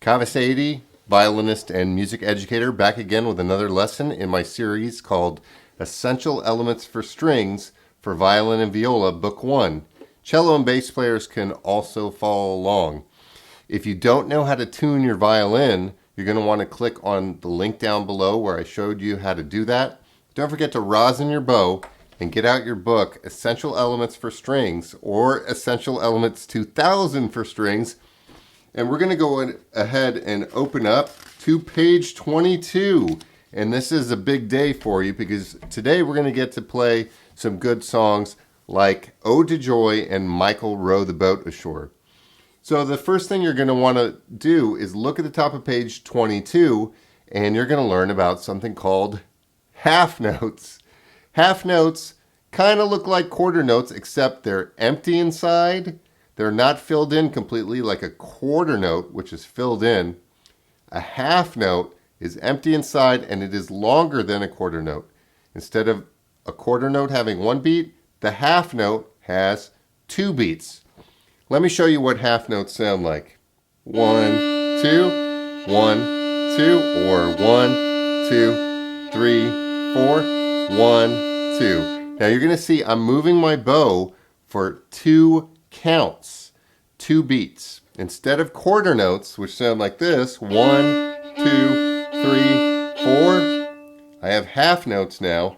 Kaveh Saidi, violinist and music educator, back again with another lesson in my series called Essential Elements for Strings for Violin and Viola, Book 1. Cello and bass players can also follow along. If you don't know how to tune your violin, you're going to want to click on the link down below where I showed you how to do that. Don't forget to rosin your bow and get out your book, Essential Elements for Strings, or Essential Elements 2000 for Strings. And we're going to go ahead and open up to page 22. And this is a big day for you because today we're going to get to play some good songs like Ode to Joy and Michael Row the Boat Ashore. So the first thing you're going to want to do is look at the top of page 22 and you're going to learn about something called half notes. Half notes kind of look like quarter notes except they're empty inside. They're not filled in completely like a quarter note, which is filled in. A half note is empty inside and it is longer than a quarter note. Instead of a quarter note having one beat, the half note has two beats. Let me show you what half notes sound like. 1, 2, 1, 2, or 1, 2, 3, 4, 1, 2. Now you're going to see I'm moving my bow for 2 counts, 2 beats. Instead of quarter notes, which sound like this, 1, 2, 3, 4, I have half notes now.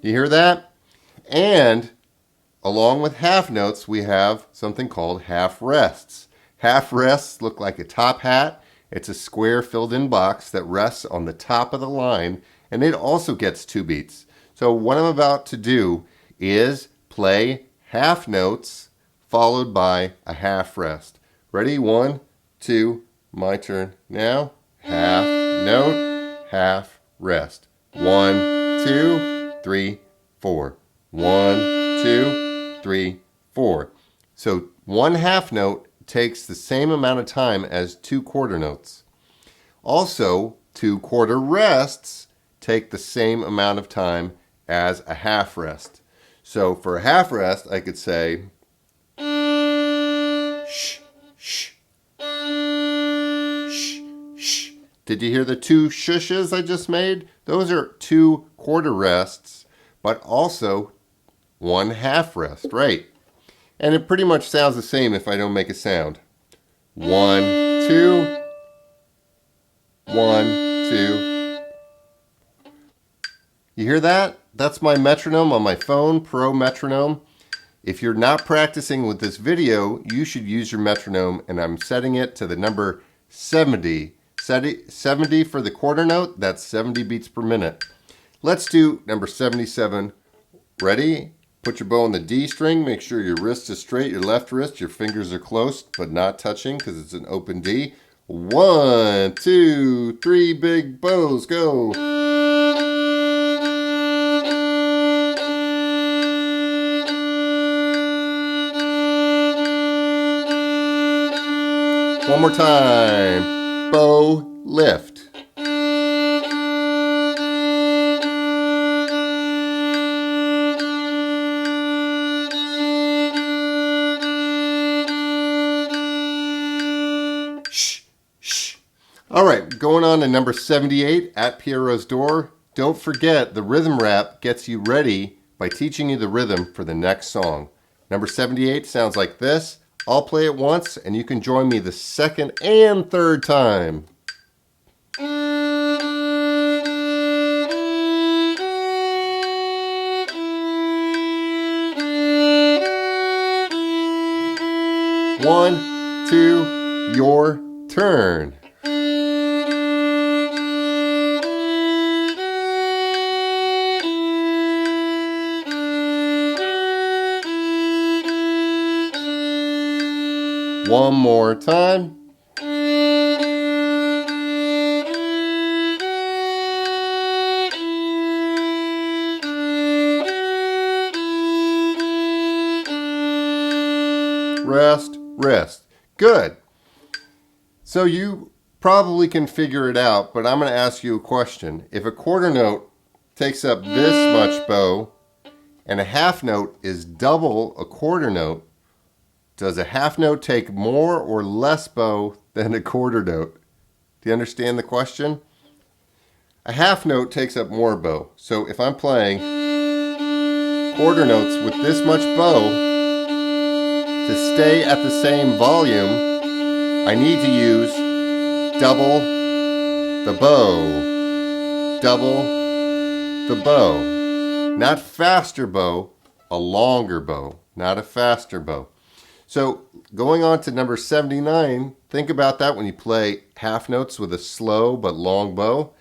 You hear that? And along with half notes, we have something called half rests. Half rests look like a top hat. It's a square filled in box that rests on the top of the line, and it also gets 2 beats. So what I'm about to do is play half notes followed by a half rest. Ready? 1, 2, my turn. Now, half note, half rest. 1, 2, 3, 4. 1, 2, 3, 4. So 1 half note takes the same amount of time as 2 quarter notes. Also, 2 quarter rests take the same amount of time as a half rest. So for a half rest, I could say shh, shh, shh, shh. Did you hear the 2 shushes I just made? Those are 2 quarter rests, but also 1 half rest, right? And it pretty much sounds the same if I don't make a sound. 1, 2, 1, 2. You hear that? That's my metronome on my phone, Pro Metronome. If you're not practicing with this video, you should use your metronome, and I'm setting it to the number 70. 70 for the quarter note, that's 70 beats per minute. Let's do number 77. Ready? Put your bow on the D string, make sure your wrist is straight, your left wrist, your fingers are close but not touching because it's an open D. 1, 2, 3, big bows, go! One more time. Bow, lift. Shh, shh. All right, going on to number 78, At Pierrot's Door. Don't forget, the rhythm rap gets you ready by teaching you the rhythm for the next song. Number 78 sounds like this. I'll play it once, and you can join me the second and third time. One, two, your turn. One more time. Rest, rest. Good. So you probably can figure it out, but I'm going to ask you a question. If a quarter note takes up this much bow and a half note is double a quarter note, Does a half note take more or less bow than a quarter note? Do you understand the question? A half note takes up more bow. So if I'm playing quarter notes with this much bow, to stay at the same volume, I need to use double the bow. Double the bow. Not faster bow, a longer bow, not a faster bow. So going on to number 79, think about that when you play half notes with a slow but long bow.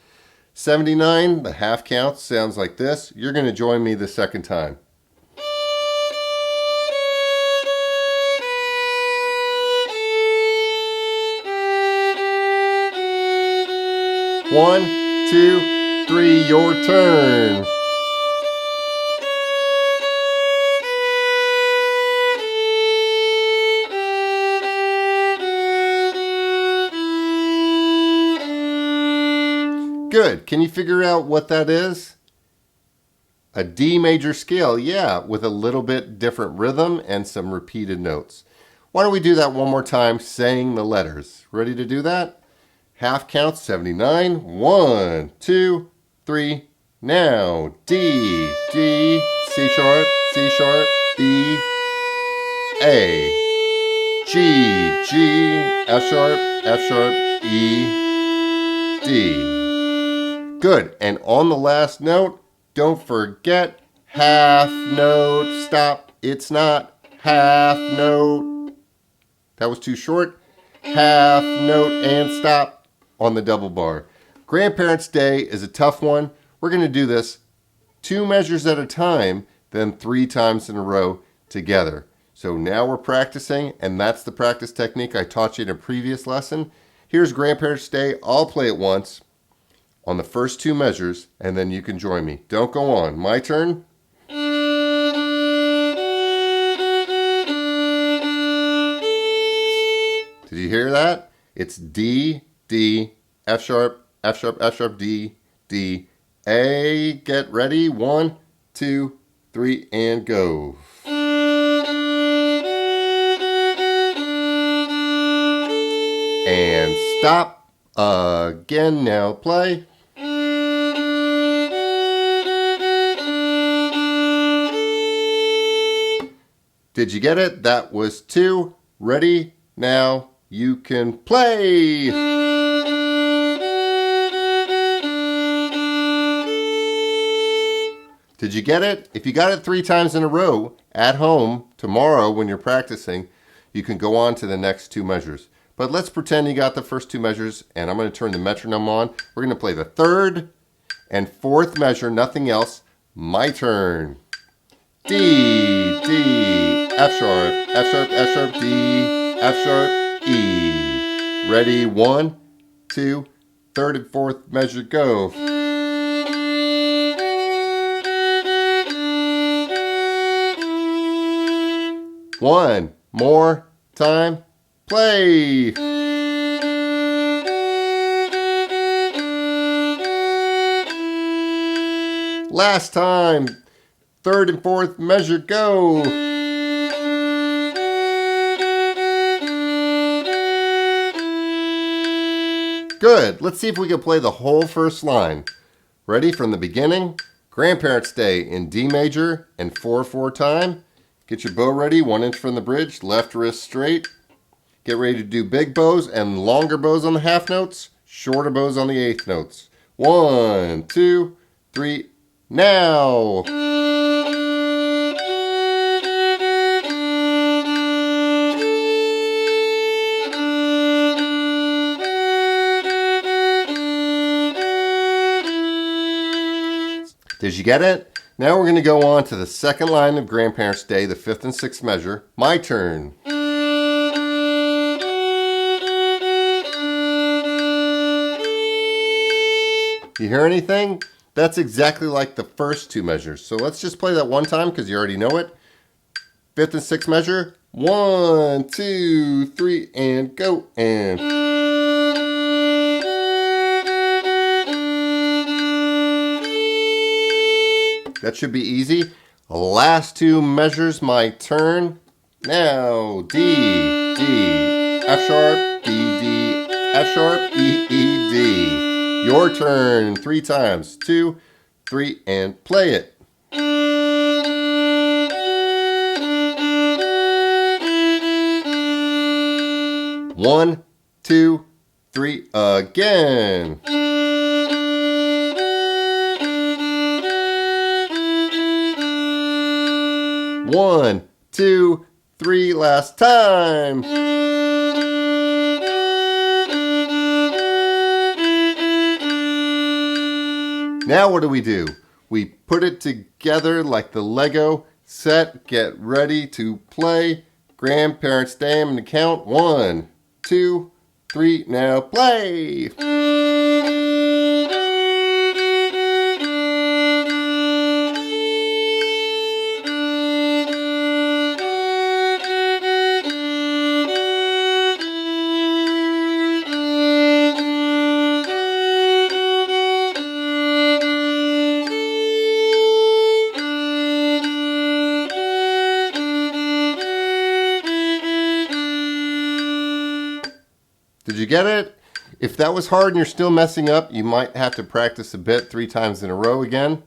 79, the half count sounds like this. You're going to join me the second time. One, two, three, your turn. Good. Can you figure out what that is? A D major scale, yeah, with a little bit different rhythm and some repeated notes. Why don't we do that one more time, saying the letters? Ready to do that? Half count 79. 1, 2, 3. Now D, D, C sharp, B, A, G, G, F sharp, E, D. Good. And on the last note, don't forget half note. Stop. It's not half note. That was too short. Half note and stop on the double bar. Grandparents' Day is a tough one. We're going to do this 2 measures at a time, then 3 times in a row together. So now we're practicing, and that's the practice technique I taught you in a previous lesson. Here's Grandparents' Day. I'll play it once on the first 2 measures, and then you can join me. Don't go on. My turn. Did you hear that? It's D, D, F sharp, D, D, A. Get ready. 1, 2, 3, and go. And stop. Again, now play. Did you get it? That was 2. Ready? Now you can play. Did you get it? If you got it 3 times in a row at home tomorrow when you're practicing, you can go on to the next 2 measures. But let's pretend you got the first 2 measures, and I'm going to turn the metronome on. We're going to play the 3rd and 4th measure, nothing else. My turn. D, D, F sharp, D, F sharp, E. Ready? 1, 2, 3rd and 4th measure, go. One more time, play. Last time, 3rd and 4th measure, go. Good. Let's see if we can play the whole first line. Ready from the beginning? Grandparents' Day in D major and 4/4 time. Get your bow ready, 1 inch from the bridge, left wrist straight. Get ready to do big bows and longer bows on the half notes, shorter bows on the 8th notes. 1, 2, 3, now. Did you get it? Now we're going to go on to the second line of Grandparents' Day, the 5th and 6th measure. My turn. You hear anything? That's exactly like the first 2 measures. So let's just play that one time because you already know it. 5th and 6th measure. 1, 2, 3, and go. And that should be easy. Last 2 measures, my turn. Now, D, D, F sharp, D, D, F sharp, E, E, D. Your turn 3 times. 2, 3, and play it. 1, 2, 3, again. 1, 2, 3, last time. Now what do? We put it together like the Lego set, get ready to play. Grandparents Day, I'm going to count. 1, 2, 3, now play. Did you get it? If that was hard and you're still messing up, you might have to practice a bit 3 times in a row again.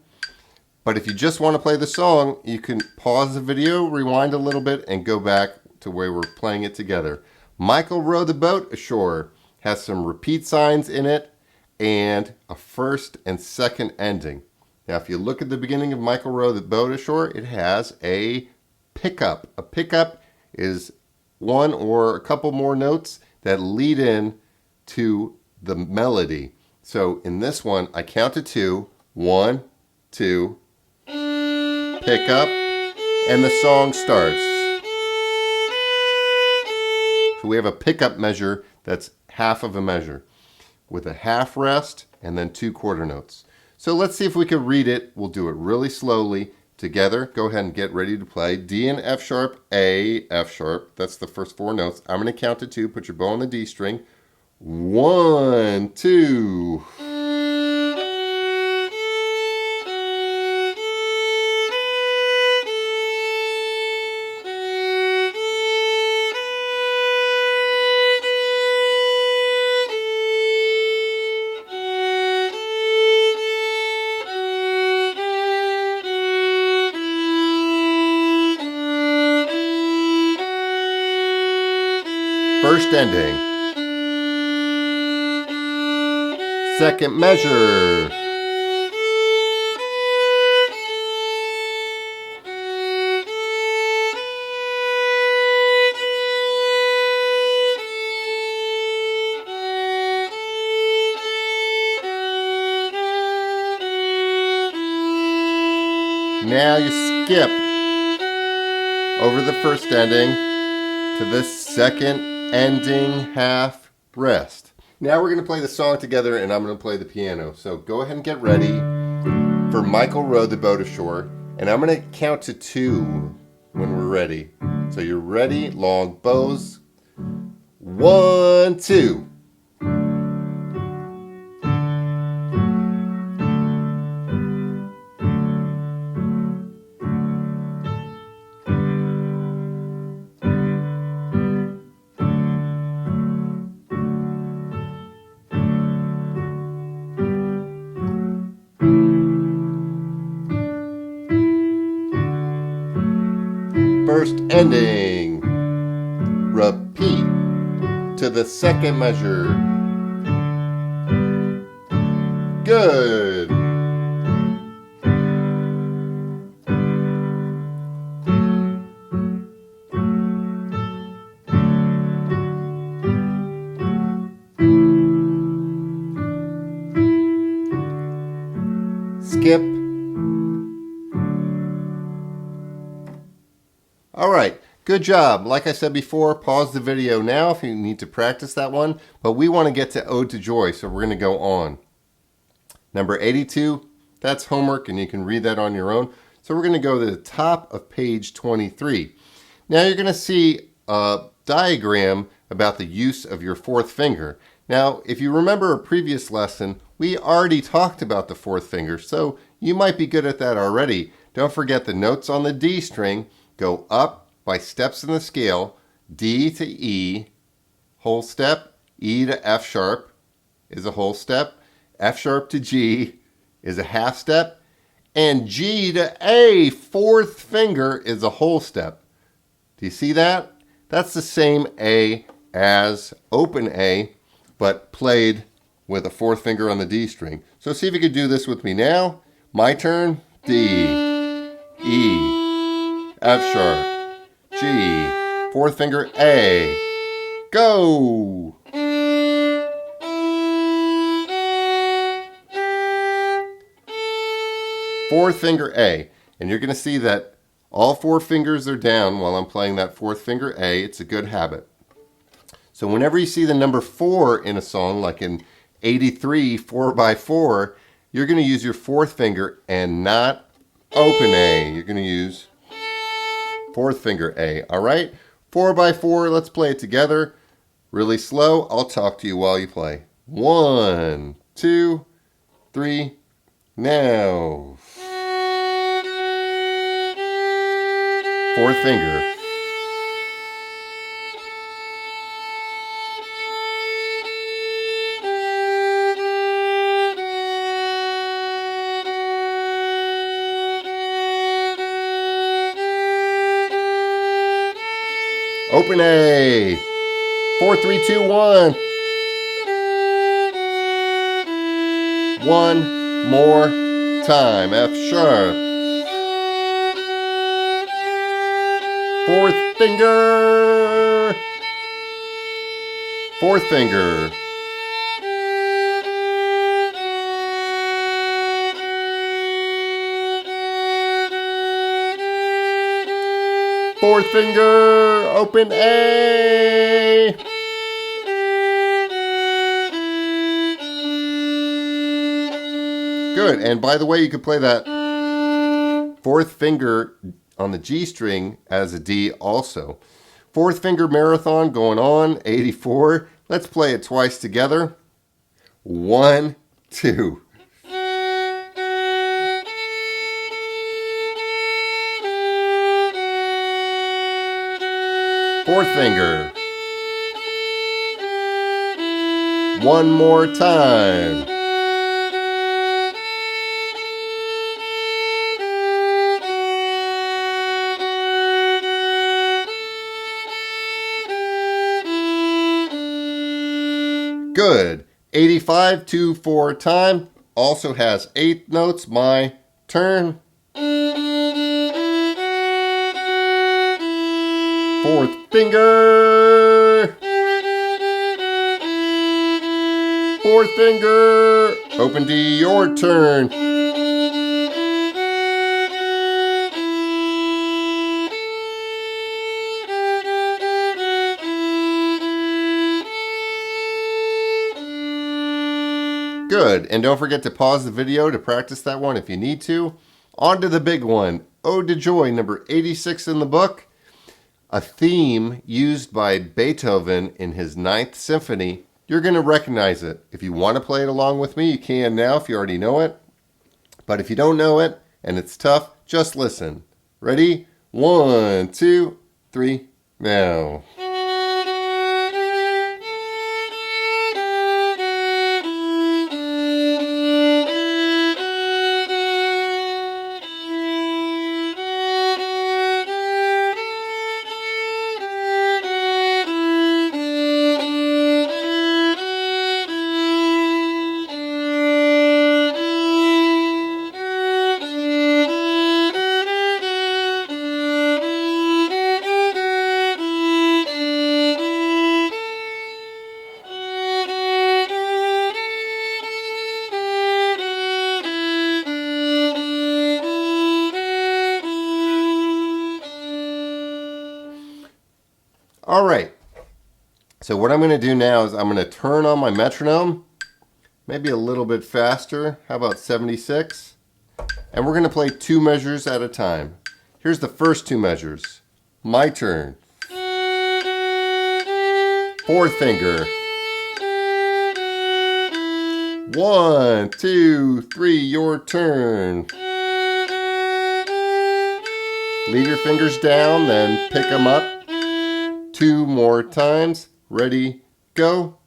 But if you just want to play the song, you can pause the video, rewind a little bit, and go back to where we're playing it together. Michael Row the Boat Ashore has some repeat signs in it and a first and second ending. Now, if you look at the beginning of Michael Row the Boat Ashore, it has a pickup. A pickup is one or a couple more notes that lead in to the melody. So in this one, I count to 2. 1, 2, pick up, and the song starts. So we have a pickup measure that's half of a measure with a half rest and then 2 quarter notes. So let's see if we can read it. We'll do it really slowly together. Go ahead and get ready to play. D and F sharp, A, F sharp. That's the first 4 notes. I'm going to count to 2. Put your bow on the D string. 1, 2. First ending. Second measure. Now you skip over the first ending to the second ending half rest. Now we're going to play the song together and I'm going to play the piano. So go ahead and get ready for Michael Row the Boat Ashore. And I'm going to count to 2 when we're ready. So you're ready, long bows. 1, 2. First ending. Repeat to the second measure. Good. Skip. All right, good job. Like I said before, pause the video now if you need to practice that one, but we want to get to Ode to Joy, so we're going to go on. Number 82, that's homework, and you can read that on your own. So we're going to go to the top of page 23. Now you're going to see a diagram about the use of your 4th finger. Now, if you remember a previous lesson, we already talked about the 4th finger, so you might be good at that already. Don't forget the notes on the D string go up, by steps in the scale, D to E, whole step, E to F sharp is a whole step, F sharp to G is a half step, and G to A, fourth finger, is a whole step. Do you see that? That's the same A as open A, but played with a fourth finger on the D string. So see if you could do this with me now. My turn. D, E, F sharp, G, fourth finger A. Go! Fourth finger A. And you're going to see that all four fingers are down while I'm playing that fourth finger A. It's a good habit. So whenever you see the number 4 in a song, like in 83, 4x4, you're going to use your fourth finger and not open A. You're going to use fourth finger A. All right? 4x4, let's play it together. Really slow. I'll talk to you while you play. 1, 2, 3, now. Fourth finger. Open A. 4, 3, 2, 1. One more time. F sharp. Fourth finger. Fourth finger. Fourth finger, open A. Good, and by the way, you could play that fourth finger on the G string as a D also. Fourth finger marathon going on, 84. Let's play it twice together. 1, 2. Fourth finger. One more time. Good. 85, 2, 4 time. Also has 8 notes. My turn. Fourth finger. Fourth finger. Open D, your turn. Good, and don't forget to pause the video to practice that one if you need to. On to the big one, Ode to Joy, number 86 in the book. A theme used by Beethoven in his 9th Symphony. You're going to recognize it. If you want to play it along with me, you can now if you already know it. But if you don't know it and it's tough, just listen. Ready? 1, 2, 3, now. All right, so what I'm going to do now is I'm going to turn on my metronome, maybe a little bit faster. How about 76? And we're going to play 2 measures at a time. Here's the first 2 measures. My turn. Fourth finger. 1, 2, 3, your turn. Leave your fingers down, then pick them up. 2 more times. Ready, go.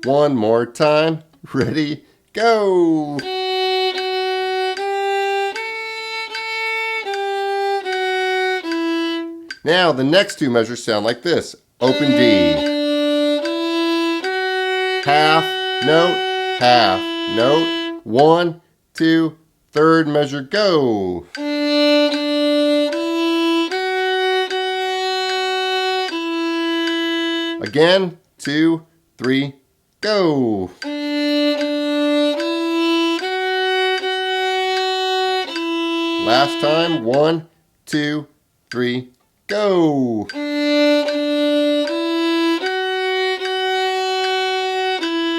One more time. Ready, go. Now the next 2 measures sound like this. Open D. Half note, half note. 1, 2, third measure, go. Again, 2, 3, go. Last time, 1, 2, 3, go.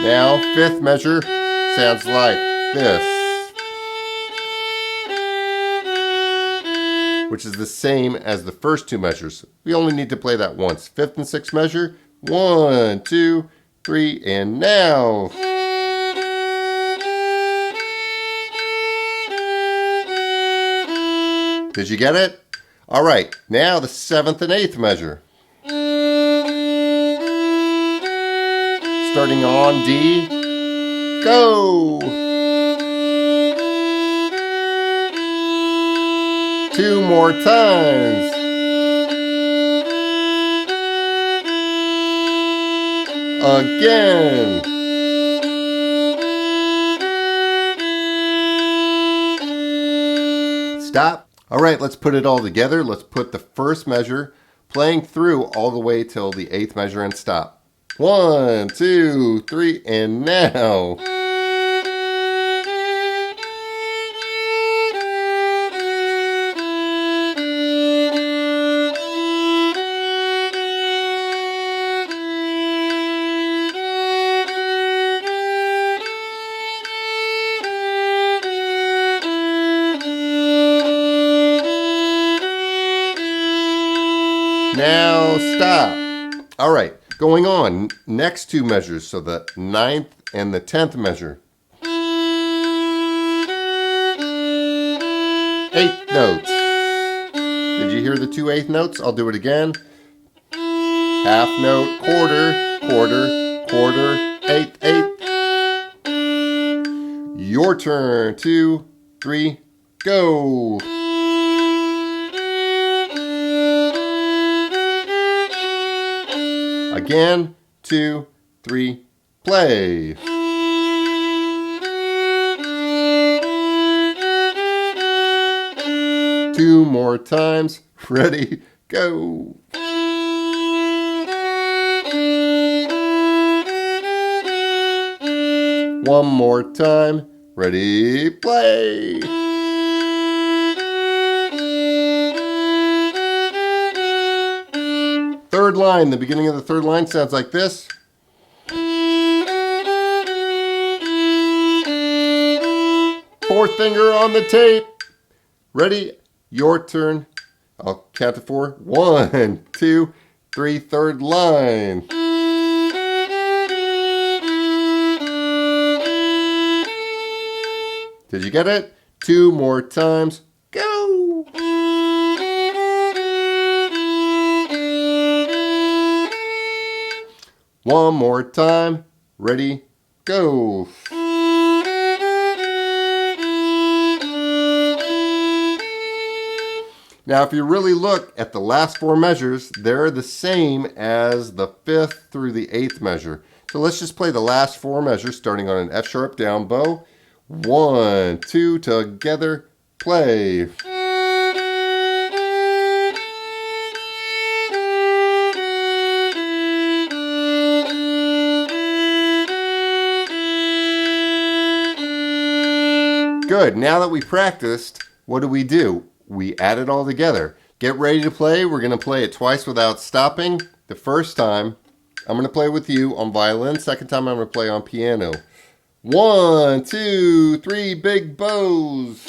Now, 5th measure sounds like this, which is the same as the first 2 measures. We only need to play that once. 5th and 6th measure, 1, 2, 3, and now. Did you get it? All right, now the 7th and 8th measure. Starting on D, go. 2 more times. Again. Stop. All right, let's put it all together. Let's put the first measure playing through all the way till the 8th measure and stop. 1, 2, 3, and now. Now stop. All right, going on. Next 2 measures, so the 9th and the 10th measure. 8th notes. Did you hear the 2 8th notes? I'll do it again. Half note, quarter, quarter, quarter, 8th, 8th. Your turn. 2, 3, go. Again, 2, 3, play. Two more times. Ready, go. One more time. Ready, play. Third line, the beginning of the third line sounds like this. Fourth finger on the tape. Ready? Your turn. I'll count to 4. 1, 2, 3, third line. Did you get it? 2 more times. Go! One more time. Ready? Go! Now, if you really look at the last 4 measures, they're the same as the 5th through the 8th measure. So let's just play the last 4 measures, starting on an F sharp down bow. 1, 2, together, play. Good. Now that we practiced, what do? We add it all together. Get ready to play. We're going to play it twice without stopping. The first time, I'm going to play with you on violin. Second time, I'm going to play on piano. 1, 2, 3, big bows.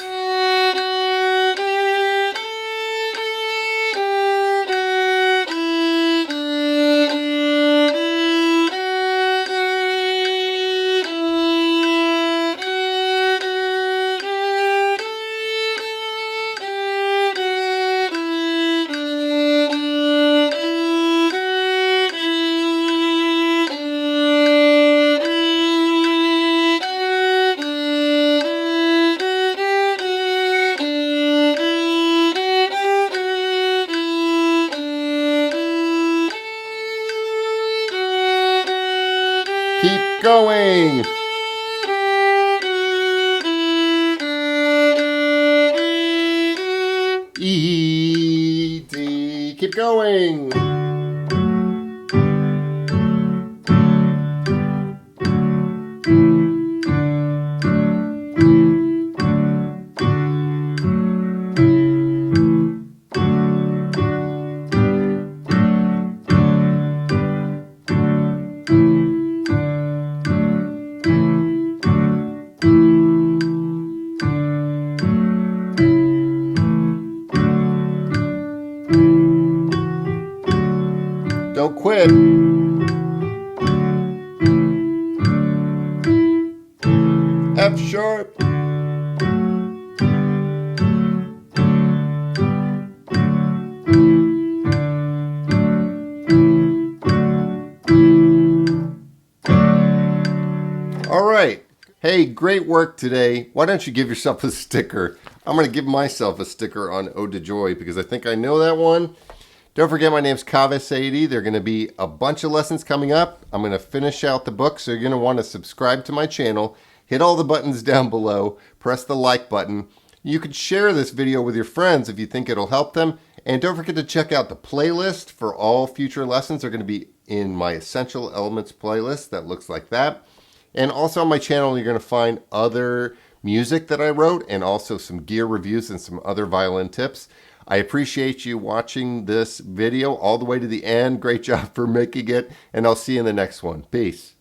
going. E, D, keep going. Don't quit. F sharp. All right. Hey, great work today. Why don't you give yourself a sticker? I'm going to give myself a sticker on Ode to Joy because I think I know that one. Don't forget, my name's Kaveh Saidi. There are going to be a bunch of lessons coming up. I'm going to finish out the book, so you're going to want to subscribe to my channel. Hit all the buttons down below. Press the like button. You could share this video with your friends if you think it'll help them. And don't forget to check out the playlist for all future lessons. They're going to be in my Essential Elements playlist that looks like that. And also on my channel, you're going to find other music that I wrote and also some gear reviews and some other violin tips. I appreciate you watching this video all the way to the end. Great job for making it, and I'll see you in the next one. Peace.